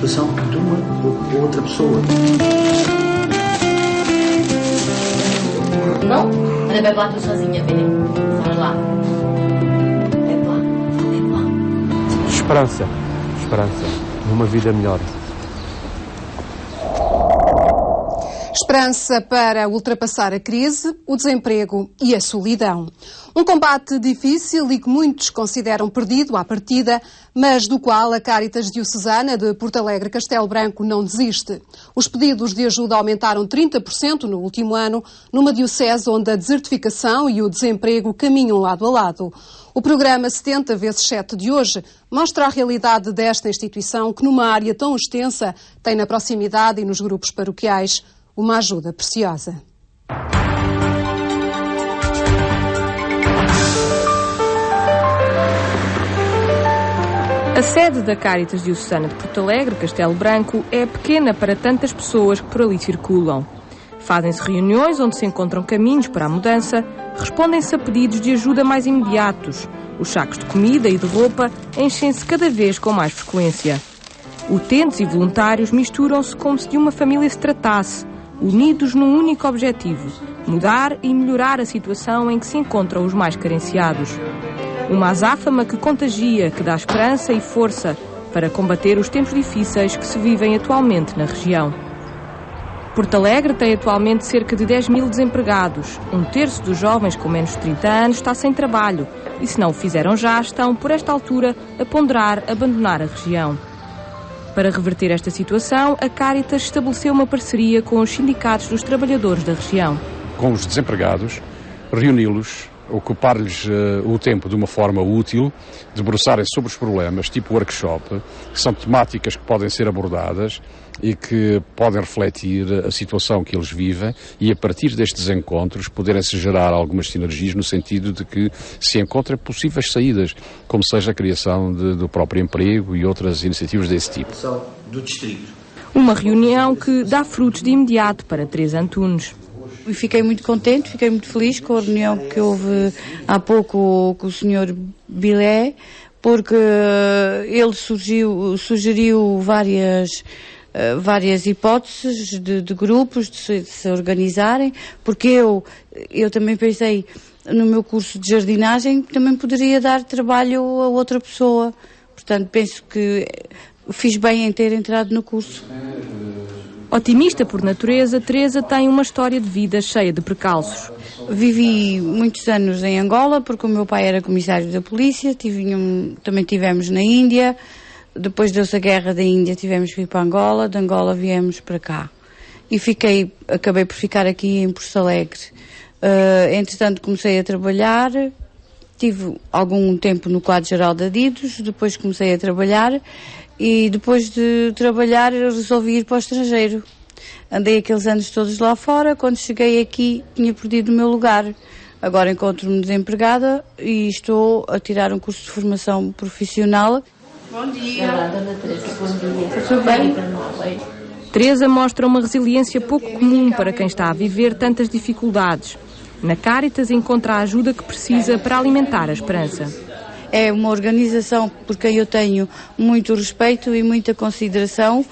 situação de uma ou outra pessoa. Não? Anda, bebe lá tu sozinha, vê. Vamos lá. Bebe lá. Bebe lá. Esperança. Esperança. Numa vida melhor. Esperança para ultrapassar a crise, o desemprego e a solidão. Um combate difícil e que muitos consideram perdido à partida, mas do qual a Cáritas Diocesana de Porto Alegre Castelo Branco não desiste. Os pedidos de ajuda aumentaram 30% no último ano, numa diocese onde a desertificação e o desemprego caminham lado a lado. O programa 70x7 de hoje mostra a realidade desta instituição que, numa área tão extensa, tem na proximidade e nos grupos paroquiais uma ajuda preciosa. A sede da Cáritas Diocesana de Porto Alegre, Castelo Branco, é pequena para tantas pessoas que por ali circulam. Fazem-se reuniões onde se encontram caminhos para a mudança, respondem-se a pedidos de ajuda mais imediatos. Os sacos de comida e de roupa enchem-se cada vez com mais frequência. Utentes e voluntários misturam-se como se de uma família se tratasse, unidos num único objetivo: mudar e melhorar a situação em que se encontram os mais carenciados. Uma azáfama que contagia, que dá esperança e força para combater os tempos difíceis que se vivem atualmente na região. Porto Alegre tem atualmente cerca de 10 mil desempregados. Um terço dos jovens com menos de 30 anos está sem trabalho e, se não o fizeram já, estão, por esta altura, a ponderar abandonar a região. Para reverter esta situação, a Cáritas estabeleceu uma parceria com os sindicatos dos trabalhadores da região. Com os desempregados, reuni-los, ocupar-lhes o tempo de uma forma útil, debruçarem sobre os problemas, tipo workshop, que são temáticas que podem ser abordadas e que podem refletir a situação que eles vivem e, a partir destes encontros, poderem-se gerar algumas sinergias no sentido de que se encontrem possíveis saídas, como seja a criação do próprio emprego e outras iniciativas desse tipo. Do distrito. Uma reunião que dá frutos de imediato para Teresa Antunes. E fiquei muito contente, fiquei muito feliz com a reunião que houve há pouco com o Sr. Bilé, porque ele sugeriu várias hipóteses de grupos de se organizarem, porque eu também pensei no meu curso de jardinagem que também poderia dar trabalho a outra pessoa. Portanto, penso que fiz bem em ter entrado no curso. Otimista por natureza, Teresa tem uma história de vida cheia de precalços. Vivi muitos anos em Angola, porque o meu pai era comissário da polícia, também tivemos na Índia, depois deu-se a guerra da Índia tivemos que ir para Angola, de Angola viemos para cá. E acabei por ficar aqui em Porto Alegre. Entretanto comecei a trabalhar, tive algum tempo no quadro geral da Adidos, depois comecei a trabalhar. E depois de trabalhar resolvi ir para o estrangeiro. Andei aqueles anos todos lá fora, quando cheguei aqui tinha perdido o meu lugar. Agora encontro-me desempregada e estou a tirar um curso de formação profissional. Bom dia. Olá, Dona Teresa, bom dia. Tudo bem? Teresa mostra uma resiliência pouco comum para quem está a viver tantas dificuldades. Na Cáritas encontra a ajuda que precisa para alimentar a esperança. É uma organização por quem eu tenho muito respeito e muita consideração,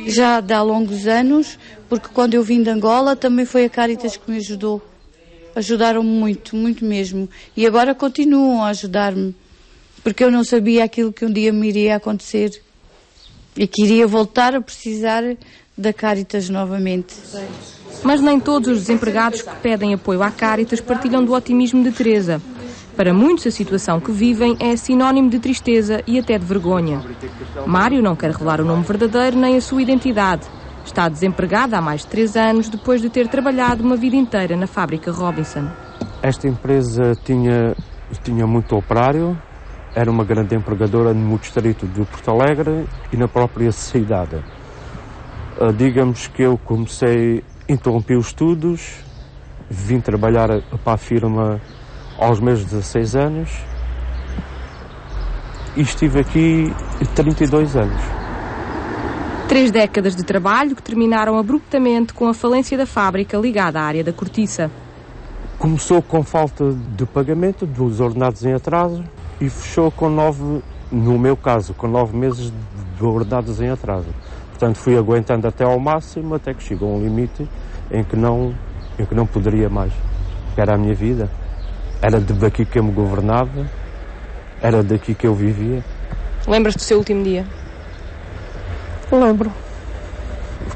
já de há longos anos, porque quando eu vim de Angola também foi a Cáritas que me ajudou. Ajudaram-me muito, muito mesmo. E agora continuam a ajudar-me, porque eu não sabia aquilo que um dia me iria acontecer e que iria voltar a precisar da Cáritas novamente. Mas nem todos os desempregados que pedem apoio à Cáritas partilham do otimismo de Teresa. Para muitos, a situação que vivem é sinónimo de tristeza e até de vergonha. Mário não quer revelar o nome verdadeiro nem a sua identidade. Está desempregado há mais de 3 anos, depois de ter trabalhado uma vida inteira na fábrica Robinson. Esta empresa tinha muito operário, era uma grande empregadora no distrito de Porto Alegre e na própria cidade. Digamos que eu interrompi os estudos, vim trabalhar para a firma aos meus 16 anos e estive aqui 32 anos. 3 décadas de trabalho que terminaram abruptamente com a falência da fábrica ligada à área da cortiça. Começou com falta de pagamento dos ordenados em atraso e fechou com 9 meses de ordenados em atraso. Portanto, fui aguentando até ao máximo, até que chegou a um limite em que não poderia mais. Era a minha vida. Era daqui que eu me governava, era daqui que eu vivia. Lembras-te do seu último dia? Lembro.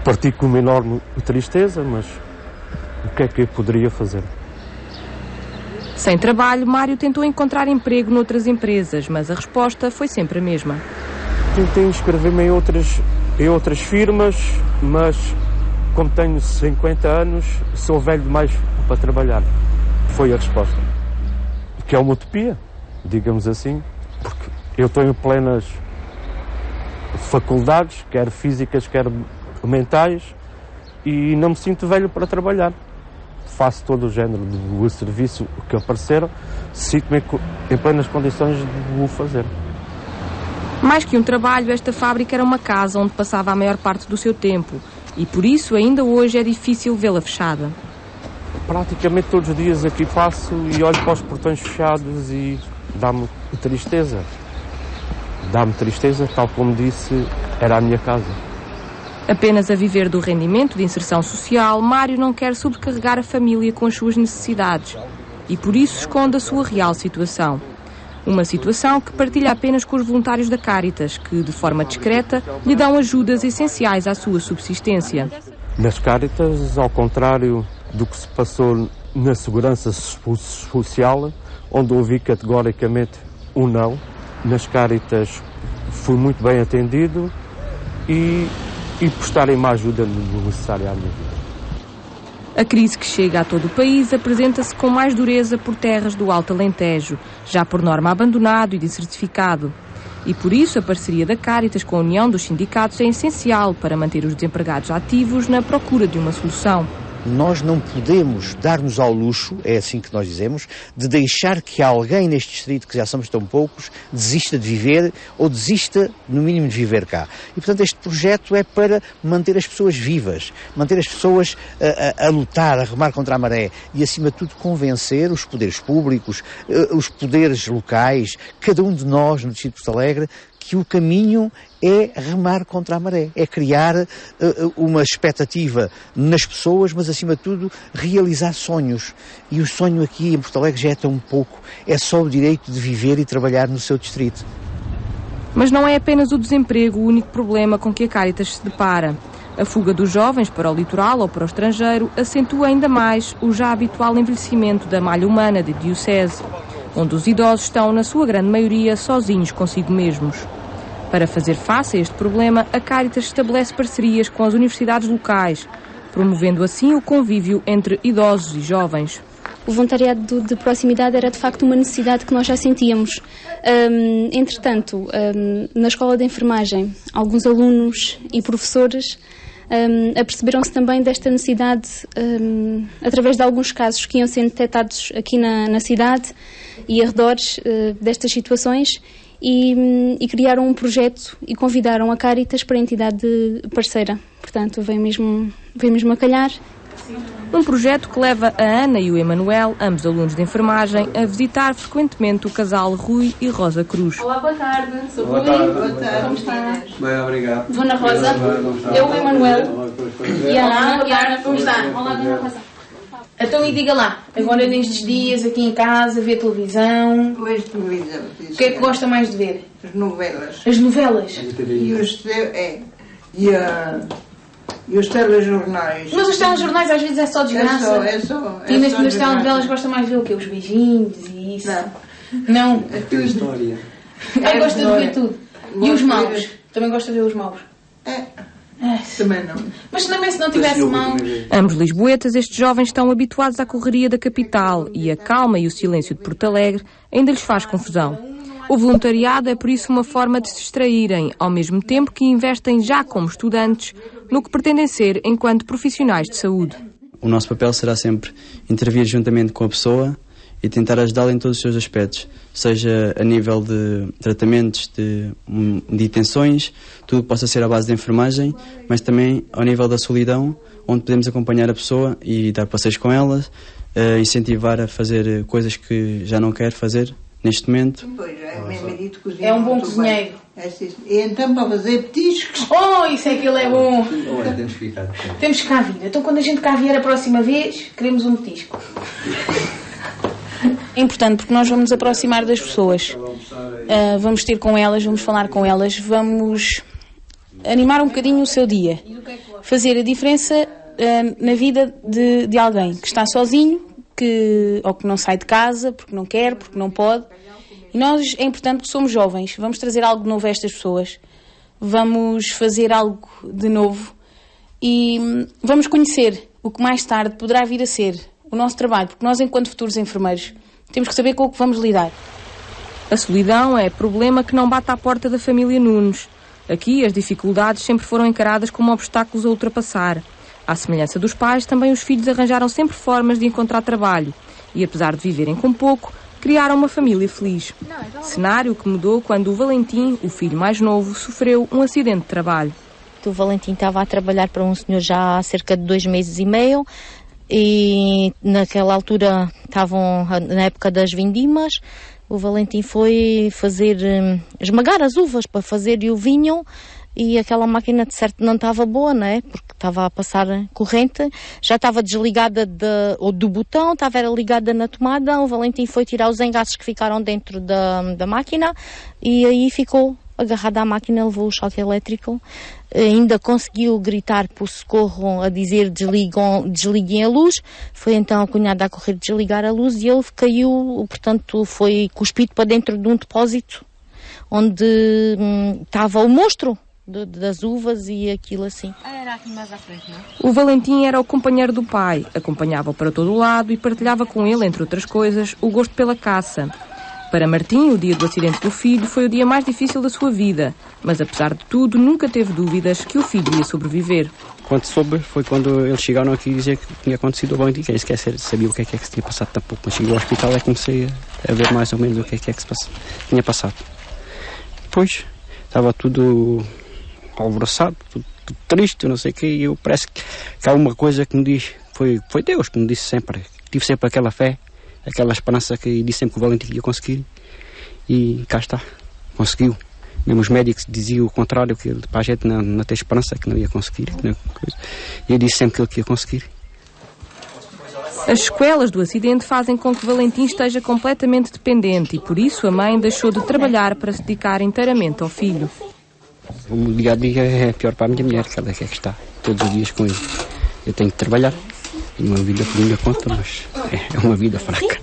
Parti com uma enorme tristeza, mas o que é que eu poderia fazer? Sem trabalho, Mário tentou encontrar emprego noutras empresas, mas a resposta foi sempre a mesma. Tentei inscrever-me em outras firmas, mas como tenho 50 anos, sou velho demais para trabalhar. Foi a resposta. Que é uma utopia, digamos assim, porque eu estou em plenas faculdades, quer físicas, quer mentais, e não me sinto velho para trabalhar. Faço todo o género de serviço que aparecer, sinto-me em plenas condições de o fazer. Mais que um trabalho, esta fábrica era uma casa onde passava a maior parte do seu tempo e por isso ainda hoje é difícil vê-la fechada. Praticamente todos os dias aqui passo e olho para os portões fechados e dá-me tristeza. Dá-me tristeza, tal como disse, era a minha casa. Apenas a viver do rendimento de inserção social, Mário não quer sobrecarregar a família com as suas necessidades e por isso esconde a sua real situação. Uma situação que partilha apenas com os voluntários da Cáritas, que, de forma discreta, lhe dão ajudas essenciais à sua subsistência. Nas Cáritas, ao contrário do que se passou na segurança social, onde ouvi categoricamente um não, nas Cáritas fui muito bem atendido e prestarem-me a ajuda necessária à minha vida. A crise que chega a todo o país apresenta-se com mais dureza por terras do Alto Alentejo, já por norma abandonado e desertificado. E por isso a parceria da Cáritas com a União dos Sindicatos é essencial para manter os desempregados ativos na procura de uma solução. Nós não podemos dar-nos ao luxo, é assim que nós dizemos, de deixar que alguém neste distrito, que já somos tão poucos, desista de viver ou desista, no mínimo, de viver cá. E, portanto, este projeto é para manter as pessoas vivas, manter as pessoas a lutar, a remar contra a maré e, acima de tudo, convencer os poderes públicos, os poderes locais, cada um de nós no distrito de Porto Alegre, que o caminho é remar contra a maré, é criar uma expectativa nas pessoas, mas acima de tudo realizar sonhos. E o sonho aqui em Porto Alegre já é tão pouco, é só o direito de viver e trabalhar no seu distrito. Mas não é apenas o desemprego o único problema com que a Cáritas se depara. A fuga dos jovens para o litoral ou para o estrangeiro acentua ainda mais o já habitual envelhecimento da malha humana da Diocese, onde os idosos estão, na sua grande maioria, sozinhos consigo mesmos. Para fazer face a este problema, a Cáritas estabelece parcerias com as universidades locais, promovendo assim o convívio entre idosos e jovens. O voluntariado de proximidade era de facto uma necessidade que nós já sentíamos. Entretanto, na escola de enfermagem, alguns alunos e professores aperceberam-se também desta necessidade através de alguns casos que iam sendo detectados aqui na cidade e arredores destas situações e criaram um projeto e convidaram a Cáritas para a entidade parceira. Portanto, veio mesmo a calhar. Um projeto que leva a Ana e o Emanuel, ambos alunos de enfermagem, a visitar frequentemente o casal Rui e Rosa Cruz. Olá, boa tarde. Sou Boa Rui. tarde. Boa tarde. Como está? Bem, obrigado. Dona Rosa. Eu, o Emanuel. E a Ana. Como está? Olá, Dona Rosa. Então, e diga lá, agora nestes dias aqui em casa, vê televisão. Vejo televisão. O que é que gosta mais de ver? As novelas. As novelas? E os telejornais. Mas os telejornais às vezes é só desgraça. É só. E nas telenovelas gosta mais de ver o quê? Os beijinhos e isso? Não. É tudo. História. Gosta de ver tudo. E os maus? Também gosta de ver os maus? Também não. Mas também se não tivesse maus... Ambos lisboetas, estes jovens estão habituados à correria da capital e a calma e o silêncio de Porto Alegre ainda lhes faz confusão. O voluntariado é por isso uma forma de se distraírem, ao mesmo tempo que investem já como estudantes no que pretendem ser enquanto profissionais de saúde. O nosso papel será sempre intervir juntamente com a pessoa e tentar ajudá-la em todos os seus aspectos, seja a nível de tratamentos, de detenções, tudo que possa ser à base de enfermagem, mas também ao nível da solidão, onde podemos acompanhar a pessoa e dar passeios com ela, incentivar a fazer coisas que já não quer fazer, neste momento. Pois, é, meu marido cozinha É um bom muito cozinheiro. bem. E então para fazer petiscos. Oh, isso é que ele é bom. Olha, temos que ficar. Temos que cá vir. Então quando a gente cá vier a próxima vez, queremos um petisco. É importante porque nós vamos nos aproximar das pessoas. Vamos ter com elas, vamos falar com elas, vamos animar um bocadinho o seu dia. Fazer a diferença na vida de alguém que está sozinho, ou que não sai de casa porque não quer, porque não pode. E nós, é importante que somos jovens, vamos trazer algo de novo a estas pessoas, vamos fazer algo de novo e vamos conhecer o que mais tarde poderá vir a ser o nosso trabalho, porque nós, enquanto futuros enfermeiros, temos que saber com o que vamos lidar. A solidão é problema que não bate à porta da família Nunes. Aqui as dificuldades sempre foram encaradas como obstáculos a ultrapassar. À semelhança dos pais, também os filhos arranjaram sempre formas de encontrar trabalho e, apesar de viverem com pouco, criaram uma família feliz. Cenário que mudou quando o Valentim, o filho mais novo, sofreu um acidente de trabalho. O Valentim estava a trabalhar para um senhor já há cerca de 2 meses e meio e naquela altura estavam na época das vindimas. O Valentim foi esmagar as uvas para fazer o vinho e aquela máquina de certo não estava boa, não é? Porque estava a passar corrente, já estava desligada do botão, estava ligada na tomada. O Valentim foi tirar os engasses que ficaram dentro da máquina e aí ficou agarrada à máquina, levou o choque elétrico. Ainda conseguiu gritar por socorro a dizer desliguem a luz. Foi então a cunhada a correr desligar a luz e ele caiu, portanto foi cuspido para dentro de um depósito onde estava o monstro das uvas e aquilo assim. Era aqui mais à frente, não? O Valentim era o companheiro do pai, acompanhava-o para todo o lado e partilhava com ele, entre outras coisas, o gosto pela caça. Para Martim, o dia do acidente do filho foi o dia mais difícil da sua vida, mas apesar de tudo, nunca teve dúvidas que o filho ia sobreviver. Quando soube, foi quando eles chegaram aqui dizer que tinha acontecido o Valentim, que eles sabia o que é que se tinha passado tampouco. Quando cheguei ao hospital é que comecei a ver mais ou menos o que é que se tinha passado. Depois, estava tudo alvoroçado, tudo triste, não sei o quê, e eu parece que há uma coisa que me diz, foi Deus que me disse sempre, tive sempre aquela fé, aquela esperança que disse sempre que o Valentim ia conseguir e cá está, conseguiu. Mesmo os médicos diziam o contrário, que para a gente não ter esperança, que não ia conseguir. E eu disse sempre que ele ia conseguir. As sequelas do acidente fazem com que Valentim esteja completamente dependente e por isso a mãe deixou de trabalhar para se dedicar inteiramente ao filho. O dia a dia é pior para a minha mulher, que ela é que está todos os dias com ele. Eu tenho que trabalhar, tenho uma vida por minha conta, mas é uma vida fraca.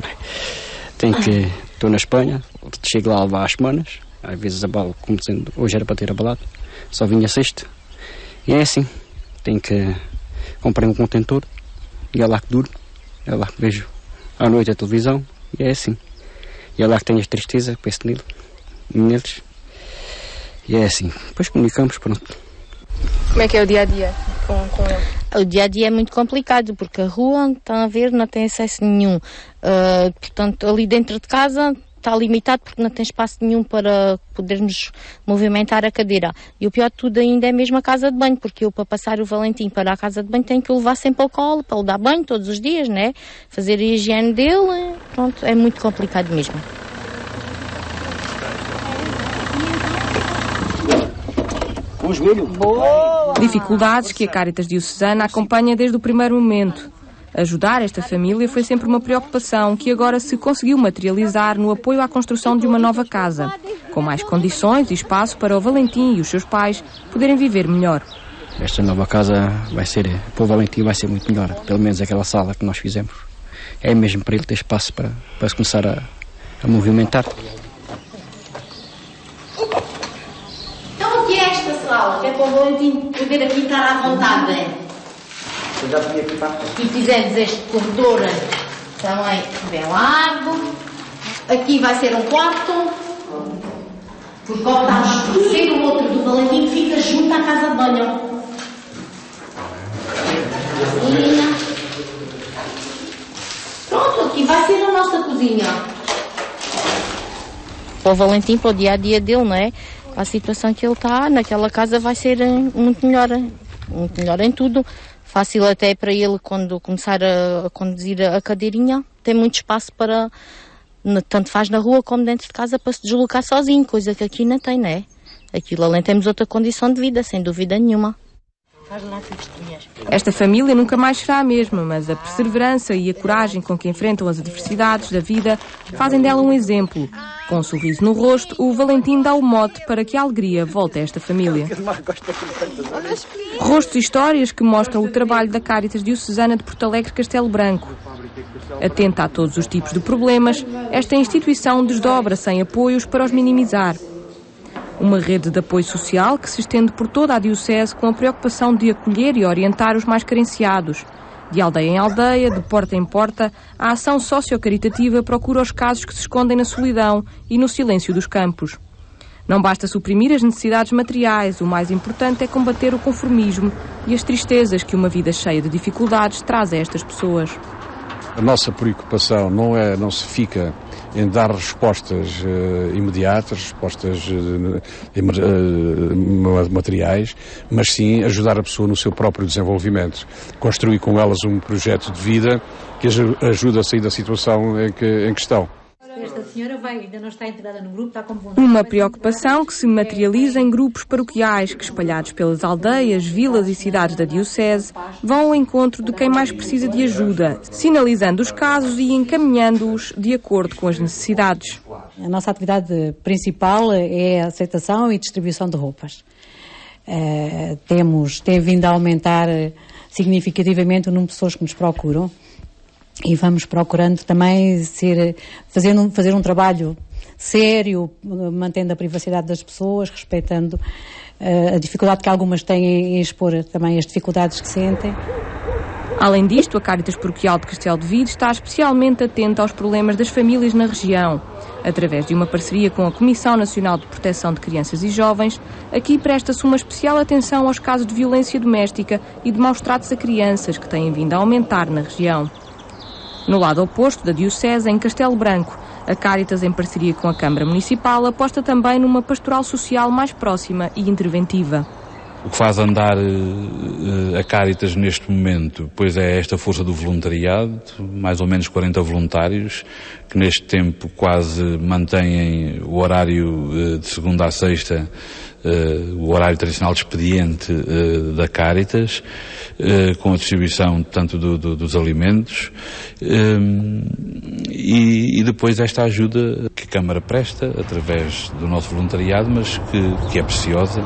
Não é? Estou na Espanha, chego lá a levar às semanas, às vezes abalo, como dizendo, hoje era para ter abalado, só vinha sexta. E é assim, comprei um contentor e é lá que durmo, é lá que vejo à noite a televisão e é assim. E é lá que tenho as tristezas, penso neles. E é assim, depois comunicamos, pronto. Como é que é o dia-a-dia com ele? O dia-a-dia é muito complicado, porque a rua, estão a ver, não tem acesso nenhum. Portanto, ali dentro de casa está limitado porque não tem espaço nenhum para podermos movimentar a cadeira. E o pior de tudo ainda é mesmo a casa de banho, porque eu, para passar o Valentim para a casa de banho, tenho que o levar sempre ao colo, para lhe dar banho todos os dias, né? Fazer a higiene dele, pronto, é muito complicado mesmo. Dificuldades que a Cáritas Diocesana acompanha desde o primeiro momento. Ajudar esta família foi sempre uma preocupação que agora se conseguiu materializar no apoio à construção de uma nova casa, com mais condições e espaço para o Valentim e os seus pais poderem viver melhor. Esta nova casa para o Valentim vai ser muito melhor, pelo menos aquela sala que nós fizemos. É mesmo para ele ter espaço para se começar a movimentar. Então o que é esta sala? Que é para o Valentim poder aqui estar à vontade. Eu já podia aqui para a E fizemos este corredor também bem largo. Aqui vai ser um quarto. Porque optámos por ser o outro do Valentim que fica junto à casa de banho. Cozinha. Pronto, aqui vai ser a nossa cozinha. Para o Valentim, para o dia-a-dia dele, não é? A situação que ele está, naquela casa vai ser muito melhor em tudo. Fácil até para ele quando começar a conduzir a cadeirinha. Tem muito espaço para tanto faz na rua como dentro de casa para se deslocar sozinho, coisa que aqui não tem, não é? Aquilo além temos outra condição de vida, sem dúvida nenhuma. Esta família nunca mais será a mesma, mas a perseverança e a coragem com que enfrentam as adversidades da vida fazem dela um exemplo. Com um sorriso no rosto, o Valentim dá o mote para que a alegria volte a esta família. Rostos e histórias que mostram o trabalho da Cáritas Diocesana de Porto Alegre Castelo Branco. Atenta a todos os tipos de problemas, esta instituição desdobra-se em apoios para os minimizar. Uma rede de apoio social que se estende por toda a Diocese com a preocupação de acolher e orientar os mais carenciados. De aldeia em aldeia, de porta em porta, a ação socio-caritativa procura os casos que se escondem na solidão e no silêncio dos campos. Não basta suprimir as necessidades materiais, o mais importante é combater o conformismo e as tristezas que uma vida cheia de dificuldades traz a estas pessoas. A nossa preocupação não se fica em dar respostas imediatas, respostas materiais, mas sim ajudar a pessoa no seu próprio desenvolvimento. Construir com elas um projeto de vida que ajude a sair da situação em que estão. Esta senhora ainda não está integrada no grupo, está com vontade. Uma preocupação que se materializa em grupos paroquiais que, espalhados pelas aldeias, vilas e cidades da Diocese, vão ao encontro de quem mais precisa de ajuda, sinalizando os casos e encaminhando-os de acordo com as necessidades. A nossa atividade principal é a aceitação e distribuição de roupas. Tem vindo a aumentar significativamente o número de pessoas que nos procuram. E vamos procurando também fazer um trabalho sério, mantendo a privacidade das pessoas, respeitando a dificuldade que algumas têm em expor também as dificuldades que sentem. Além disto, a Cáritas Paroquial de Castelo de Vide está especialmente atenta aos problemas das famílias na região. Através de uma parceria com a Comissão Nacional de Proteção de Crianças e Jovens, aqui presta-se uma especial atenção aos casos de violência doméstica e de maus-tratos a crianças que têm vindo a aumentar na região. No lado oposto da Diocese, em Castelo Branco, a Cáritas, em parceria com a Câmara Municipal, aposta também numa pastoral social mais próxima e interventiva. O que faz andar a Cáritas neste momento, pois é esta força do voluntariado, mais ou menos 40 voluntários, que neste tempo quase mantêm o horário de segunda a sexta, o horário tradicional de expediente da Cáritas, com a distribuição tanto dos alimentos e depois esta ajuda que a Câmara presta através do nosso voluntariado, mas que é preciosa.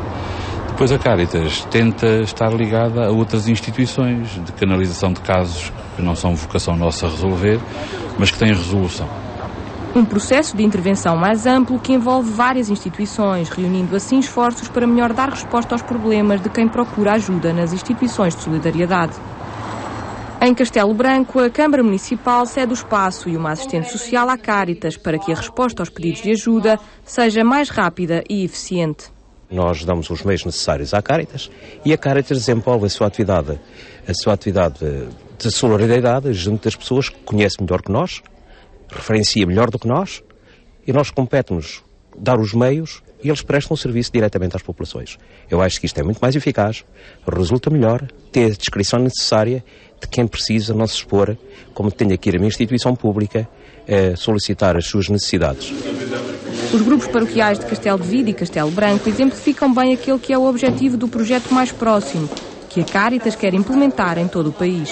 Depois a Cáritas tenta estar ligada a outras instituições de canalização de casos que não são vocação nossa a resolver, mas que têm resolução. Um processo de intervenção mais amplo que envolve várias instituições, reunindo assim esforços para melhor dar resposta aos problemas de quem procura ajuda nas instituições de solidariedade. Em Castelo Branco, a Câmara Municipal cede o espaço e uma assistente social à Cáritas para que a resposta aos pedidos de ajuda seja mais rápida e eficiente. Nós damos os meios necessários à Cáritas e a Cáritas desenvolve a sua atividade de solidariedade junto das pessoas que conhece melhor que nós, referencia melhor do que nós, e nós compete-nos dar os meios e eles prestam o serviço diretamente às populações. Eu acho que isto é muito mais eficaz, resulta melhor, ter a descrição necessária de quem precisa não se expor, como tenha que ir a uma instituição pública, solicitar as suas necessidades. Os grupos paroquiais de Castelo de Vide e Castelo Branco exemplificam bem aquele que é o objetivo do projeto Mais Próximo, que a Cáritas quer implementar em todo o país.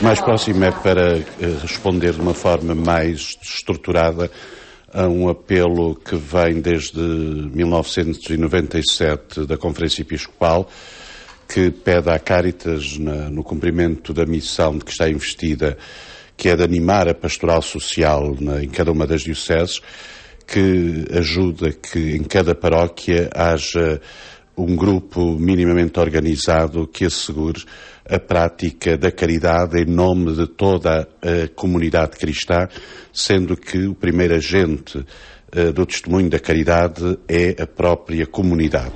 Mais Próximo é para responder de uma forma mais estruturada a um apelo que vem desde 1997 da Conferência Episcopal, que pede à Cáritas, no cumprimento da missão de que está investida, que é de animar a pastoral social em cada uma das dioceses, que ajuda que em cada paróquia haja um grupo minimamente organizado que assegure a prática da caridade em nome de toda a comunidade cristã, sendo que o primeiro agente do testemunho da caridade é a própria comunidade.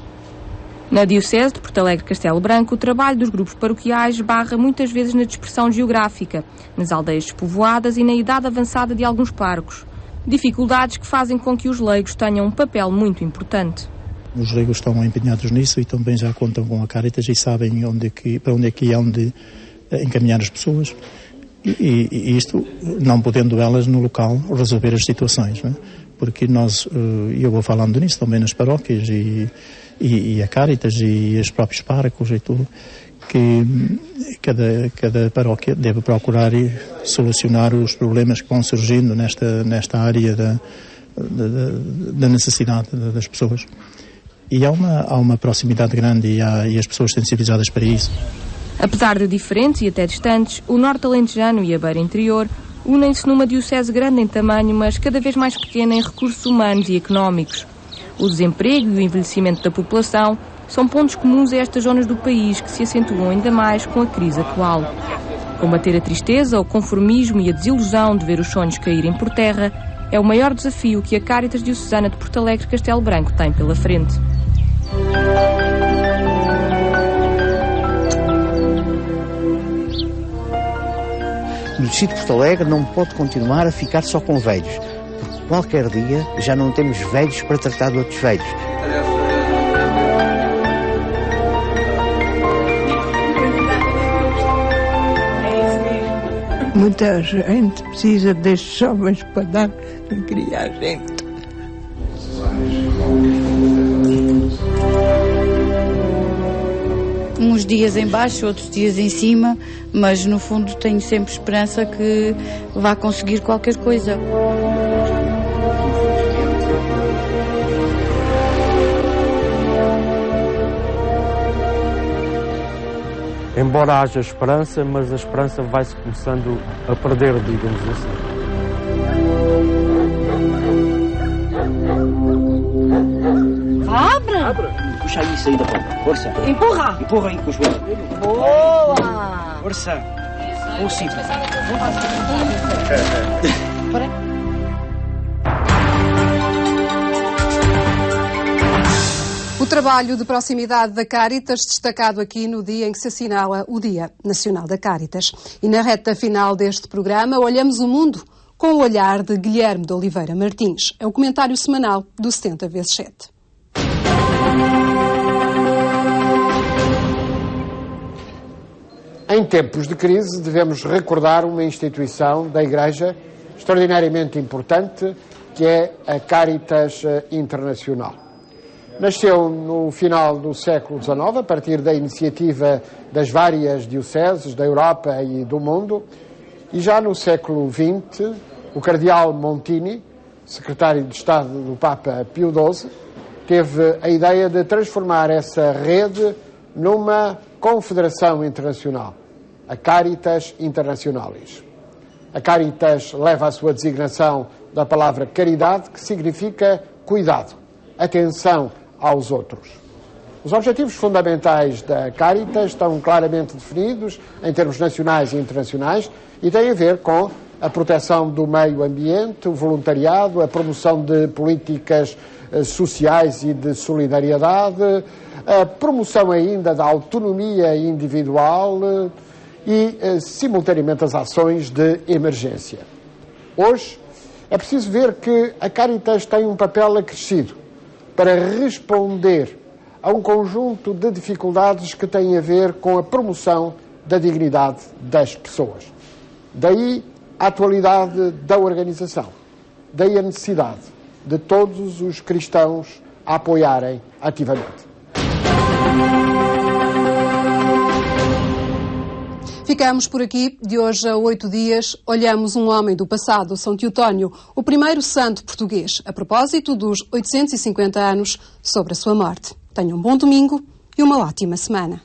Na Diocese de Porto Alegre Castelo Branco, o trabalho dos grupos paroquiais esbarra muitas vezes na dispersão geográfica, nas aldeias despovoadas e na idade avançada de alguns parcos. Dificuldades que fazem com que os leigos tenham um papel muito importante. Os leigos estão empenhados nisso e também já contam com a Cáritas e sabem para onde é que hão de encaminhar as pessoas. E isto, não podendo elas no local resolver as situações, não é? Porque nós, eu vou falando nisso também nas paróquias e a Cáritas e os próprios párocos e tudo, que cada paróquia deve procurar solucionar os problemas que vão surgindo nesta área da necessidade das pessoas. E há uma proximidade grande e as pessoas sensibilizadas para isso. Apesar de diferentes e até distantes, o Norte Alentejano e a Beira Interior unem-se numa diocese grande em tamanho, mas cada vez mais pequena em recursos humanos e económicos. O desemprego e o envelhecimento da população são pontos comuns a estas zonas do país que se acentuam ainda mais com a crise atual. Combater a tristeza, o conformismo e a desilusão de ver os sonhos caírem por terra é o maior desafio que a Cáritas Diocesana de Porto Alegre Castelo Branco tem pela frente. O Distrito de Porto Alegre não pode continuar a ficar só com velhos, porque qualquer dia já não temos velhos para tratar de outros velhos. Muita gente precisa destes jovens para dar a criar gente. Uns dias em baixo, outros dias em cima, mas no fundo tenho sempre esperança que vá conseguir qualquer coisa. Embora haja esperança, mas a esperança vai-se começando a perder, digamos assim. Abre! Puxa aí, saída, pô. Força. Empurra! Empurra aí com os joelhos. Boa! Força. Ou sim. O trabalho de proximidade da Cáritas, destacado aqui no dia em que se assinala o Dia Nacional da Cáritas. E na reta final deste programa, olhamos o mundo com o olhar de Guilherme de Oliveira Martins. É o comentário semanal do 70x7. Em tempos de crise, devemos recordar uma instituição da Igreja extraordinariamente importante, que é a Cáritas Internacional. Nasceu no final do século XIX, a partir da iniciativa das várias dioceses da Europa e do mundo, e já no século XX, o cardeal Montini, secretário de Estado do Papa Pio XII, teve a ideia de transformar essa rede numa confederação internacional, a Caritas Internationalis. A Caritas leva a sua designação da palavra caridade, que significa cuidado, atenção aos outros. Os objetivos fundamentais da Caritas estão claramente definidos em termos nacionais e internacionais e têm a ver com a proteção do meio ambiente, o voluntariado, a promoção de políticas sociais e de solidariedade, a promoção ainda da autonomia individual e, simultaneamente, as ações de emergência. Hoje, é preciso ver que a Caritas tem um papel acrescido para responder a um conjunto de dificuldades que têm a ver com a promoção da dignidade das pessoas. Daí a atualidade da organização, daí a necessidade de todos os cristãos a apoiarem ativamente. Ficamos por aqui. De hoje a 8 dias, olhamos um homem do passado, São Teotónio, o primeiro santo português, a propósito dos 850 anos sobre a sua morte. Tenham um bom domingo e uma ótima semana.